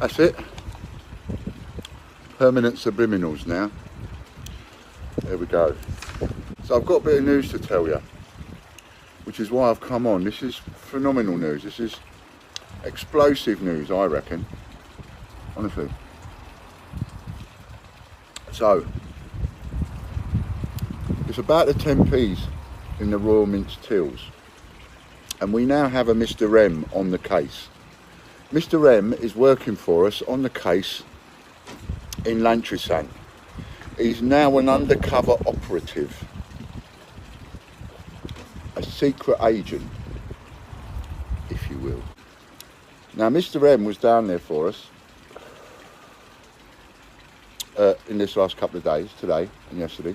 That's it. Permanent subliminals now. There we go. So I've got a bit of news to tell you, which is why I've come on. This is phenomenal news. This is explosive news, I reckon. Honestly. So, it's about the 10p's in the Royal Mint's tills. And we now have a Mr. M on the case. Mr. M is working for us on the case in Lantrisant. He's now an undercover operative, a secret agent, if you will. Now, Mr. M was down there for us in this last couple of days, today and yesterday.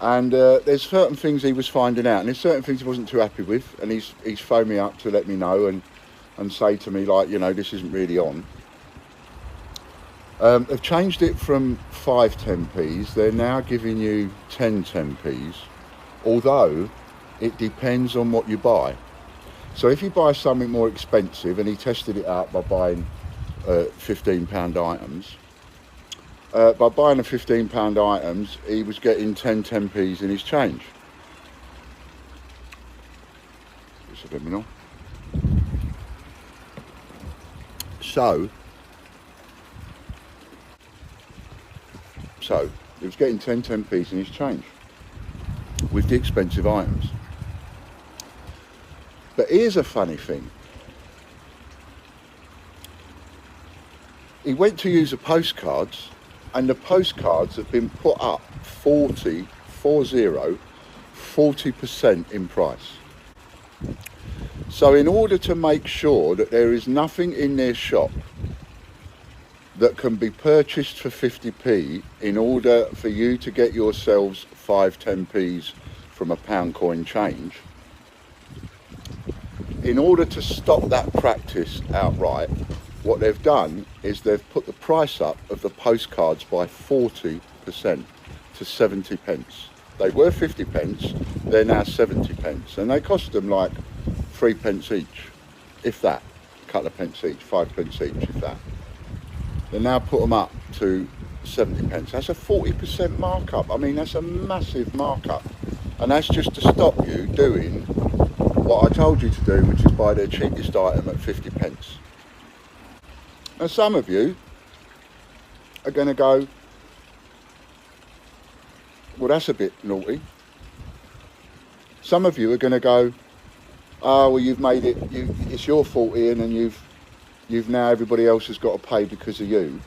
And there's certain things he was finding out, and there's certain things he wasn't too happy with, and he's phoned me up to let me know and say to me, like, you know, this isn't really on. They've changed it from 5 10p's. They're now giving you 10 10p's, although it depends on what you buy. So if you buy something more expensive, and he tested it out by buying £15 items, by buying the £15 items, he was getting 10 10p's in his change. Just a bit more. So he was getting 10 10p's in his change with the expensive items. But here's a funny thing. He went to use the postcards, and the postcards have been put up 40% in price. So in order to make sure that there is nothing in their shop that can be purchased for 50p, in order for you to get yourselves 5 10p's from a pound coin change, in order to stop that practice outright, what they've done is they've put the price up of the postcards by 40% to 70 pence. They were 50 pence, they're now 70 pence, and they cost them like 3 pence each, if that, a couple of pence each, 5 pence each, if that. They now put them up to 70 pence. That's a 40% markup. I mean, that's a massive markup, and that's just to stop you doing what I told you to do, which is buy their cheapest item at 50 pence. Now, some of you are going to go, well, that's a bit naughty. Some of you are going to go, oh, well, you've made it, it's your fault, Ian, and you've now, everybody else has got to pay because of you.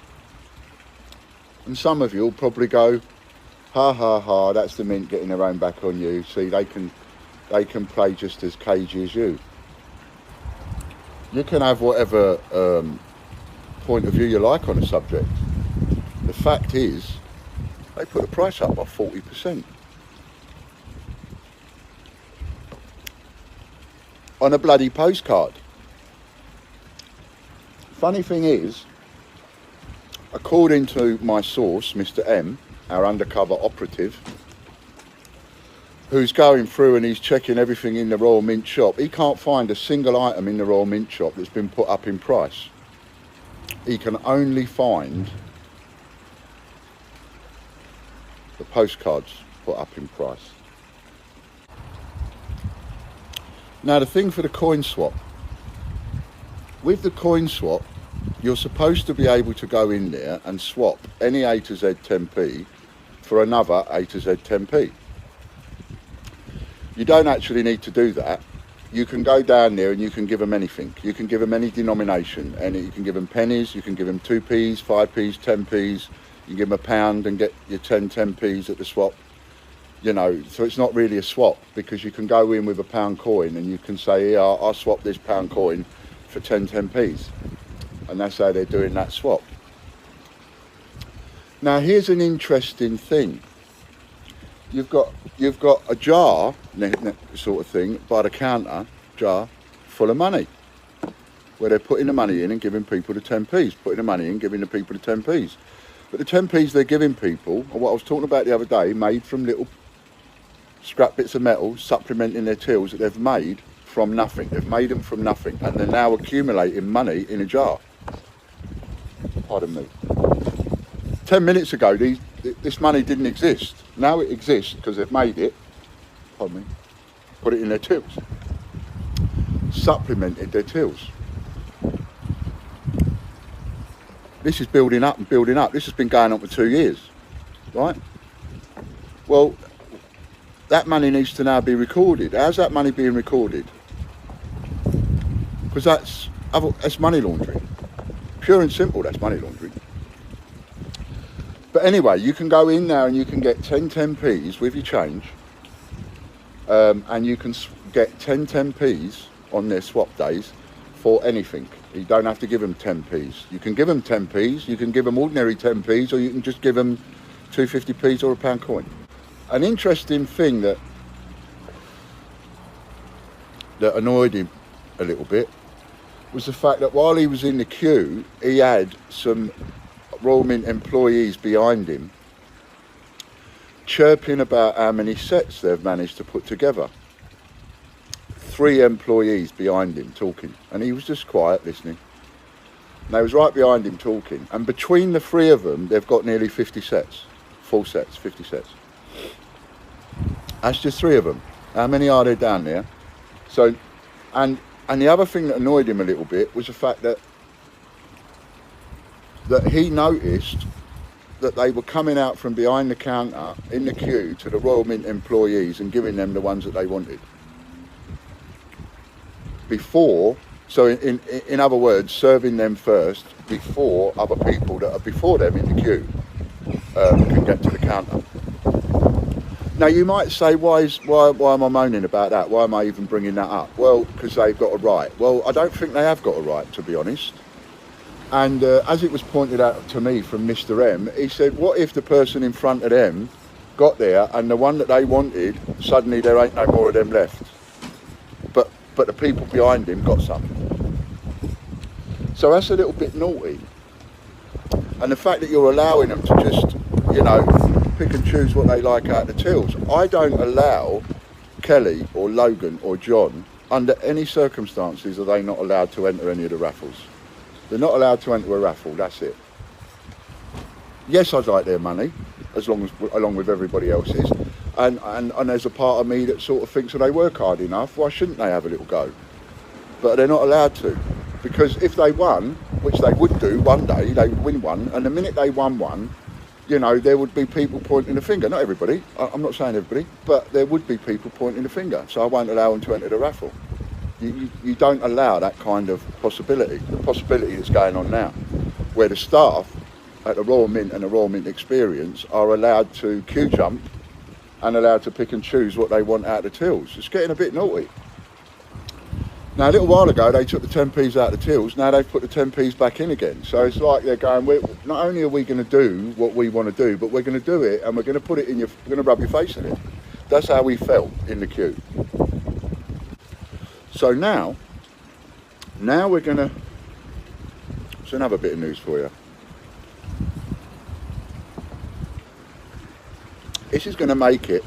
And some of you will probably go, ha ha ha, that's the Mint getting their own back on you. See, they can play just as cagey as you. You can have whatever point of view you like on a subject. The fact is, they put the price up by 40% on a bloody postcard. Funny thing is, according to my source, Mr. M, our undercover operative, who's going through and he's checking everything in the Royal Mint shop, he can't find a single item in the Royal Mint shop that's been put up in price. He can only find the postcards put up in price. Now, the thing for the coin swap, with the coin swap, you're supposed to be able to go in there and swap any A to Z 10p for another A to Z 10p. You don't actually need to do that. You can go down there and you can give them anything. You can give them any denomination, and you can give them pennies, you can give them 2p's, 5p's, 10p's, you can give them £1 and get your 10 10p's at the swap. You know, so it's not really a swap, because you can go in with a £1 coin and you can say, yeah, I'll swap this £1 coin for 10 10p's. And that's how they're doing that swap. Now, here's an interesting thing. You've got a jar, sort of thing, by the counter, jar full of money, where they're putting the money in and giving people the 10p's, putting the money in, giving the people the 10p's. But the 10p's they're giving people are what I was talking about the other day, made from little scrap bits of metal, supplementing their tills that they've made from nothing. They've made them from nothing, and they're now accumulating money in a jar. pardon me. 10 minutes ago, this money didn't exist. Now it exists because they've made it, pardon me, put it in their tills, supplemented their tills. This is building up and building up. This has been going on for 2 years, right? Well, that money needs to now be recorded. How's that money being recorded? Because that's money laundering. Pure and simple, that's money laundering. But anyway, you can go in now and you can get 10p with your change. And you can get 10p on their swap days for anything. You don't have to give them 10p. You can give them 10p, you can give them ordinary 10p, or you can just give them 250p or a pound coin. An interesting thing that annoyed him a little bit was the fact that while he was in the queue, he had some Royal Mint employees behind him chirping about how many sets they've managed to put together. 3 employees behind him talking, and he was just quiet listening. And they was right behind him talking, and between the 3 of them they've got nearly 50 sets, full sets, 50 sets. That's just 3 of them. How many are there down there? So, and the other thing that annoyed him a little bit was the fact that he noticed that they were coming out from behind the counter in the queue to the Royal Mint employees and giving them the ones that they wanted. Before, so in other words, serving them first before other people that are before them in the queue can get to the counter. Now you might say, why am I moaning about that? Why am I even bringing that up? Well, because they've got a right. Well, I don't think they have got a right, to be honest. And as it was pointed out to me from Mr. M, he said, what if the person in front of them got there and the one that they wanted, suddenly there ain't no more of them left? But the people behind him got some. So that's a little bit naughty. And the fact that you're allowing them to just, you know, pick and choose what they like out of the tills. I don't allow Kelly or Logan or John, under any circumstances, are they not allowed to enter any of the raffles. They're not allowed to enter a raffle, that's it. Yes, I'd like their money, along with everybody else's. And there's a part of me that sort of thinks that they work hard enough, why shouldn't they have a little go? But they're not allowed to. Because if they won, which they would do one day, they would win one, and the minute they won one, you know, there would be people pointing the finger. Not everybody, I'm not saying everybody, but there would be people pointing the finger. So I won't allow them to enter the raffle. You don't allow that kind of possibility, the possibility that's going on now, where the staff at the Royal Mint and the Royal Mint Experience are allowed to queue jump and allowed to pick and choose what they want out of the tills. It's getting a bit naughty. Now, a little while ago, they took the 10p's out of the tills. Now they've put the 10p's back in again. So it's like they're going, not only are we going to do what we want to do, but we're going to do it and we're going to put it in we're going to rub your face in it. That's how we felt in the queue. So now we're going to, it's another bit of news for you. This is going to make it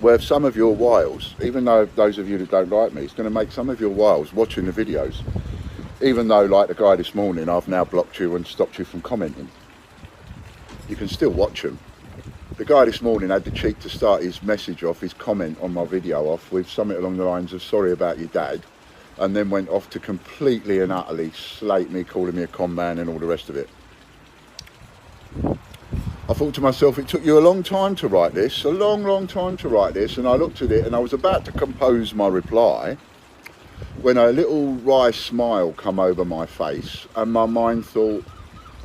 worth some of your whiles, even though those of you that don't like me, it's going to make some of your whiles watching the videos, even though, like the guy this morning, I've now blocked you and stopped you from commenting. You can still watch them. The guy this morning had the cheek to start his message off, his comment on my video off, with something along the lines of, sorry about your dad, and then went off to completely and utterly slate me, calling me a con man and all the rest of it. I thought to myself, it took you a long time to write this, a long time to write this, and I looked at it and I was about to compose my reply when a little wry smile come over my face, and my mind thought,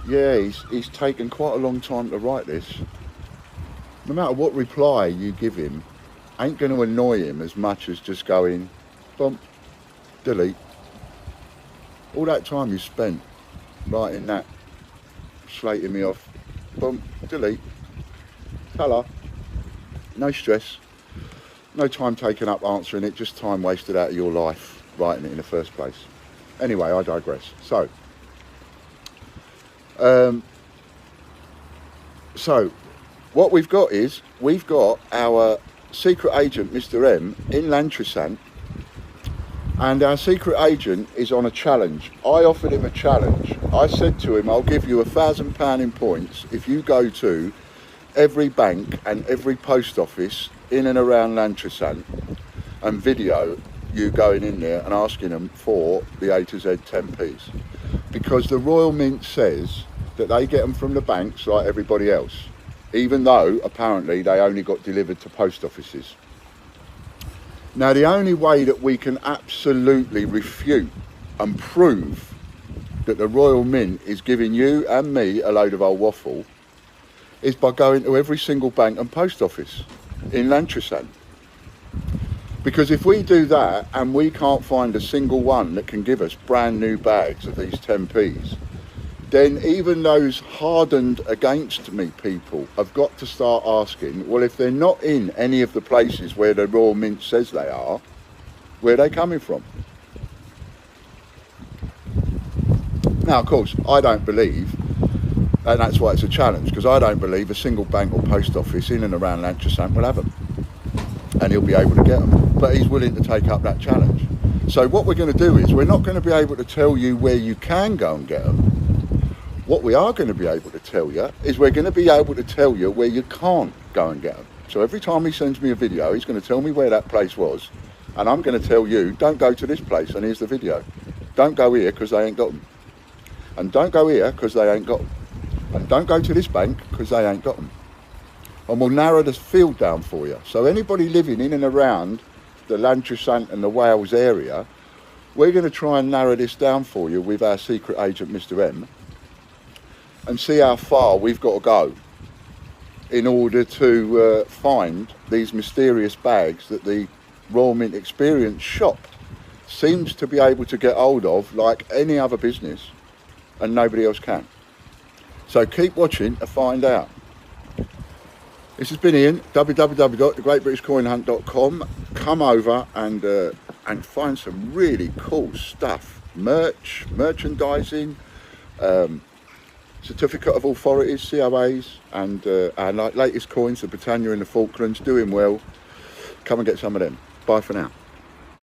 yeah, he's taken quite a long time to write this. No matter what reply you give him, ain't going to annoy him as much as just going, bump, delete. All that time you spent writing that, slating me off, bump, delete, colour, no stress, no time taken up answering it, just time wasted out of your life writing it in the first place. Anyway, I digress. So what we've got is, we've got our secret agent, Mr. M, in Lantrisant, and our secret agent is on a challenge. I offered him a challenge. I said to him, I'll give you £1,000 in points if you go to every bank and every post office in and around Lantrasant and video you going in there and asking them for the A to Z 10p's. Because the Royal Mint says that they get them from the banks like everybody else, even though apparently they only got delivered to post offices. Now, the only way that we can absolutely refute and prove that the Royal Mint is giving you and me a load of old waffle is by going to every single bank and post office in Lantrasant. Because if we do that and we can't find a single one that can give us brand new bags of these 10p's, then even those hardened against me people have got to start asking, well, if they're not in any of the places where the Royal Mint says they are, where are they coming from? Now, of course, I don't believe, and that's why it's a challenge, because I don't believe a single bank or post office in and around Lantrasant will have them. And he'll be able to get them. But he's willing to take up that challenge. So what we're going to do is, we're not going to be able to tell you where you can go and get them. What we are going to be able to tell you is we're going to be able to tell you where you can't go and get them. So every time he sends me a video, he's going to tell me where that place was. And I'm going to tell you, don't go to this place, and here's the video. Don't go here because they ain't got them. And don't go here because they ain't got them. And don't go to this bank because they ain't got them. And we'll narrow the field down for you. So anybody living in and around the Lantrasant and the Wales area, we're going to try and narrow this down for you with our secret agent, Mr. M, and see how far we've got to go in order to find these mysterious bags that the Royal Mint Experience shop seems to be able to get hold of like any other business, and nobody else can. So keep watching to find out. This has been Ian, www.thegreatbritishcoinhunt.com. Come over and find some really cool stuff. Merchandising, certificate of authorities, COAs, and our latest coins, the Britannia and the Falklands, doing well. Come and get some of them. Bye for now.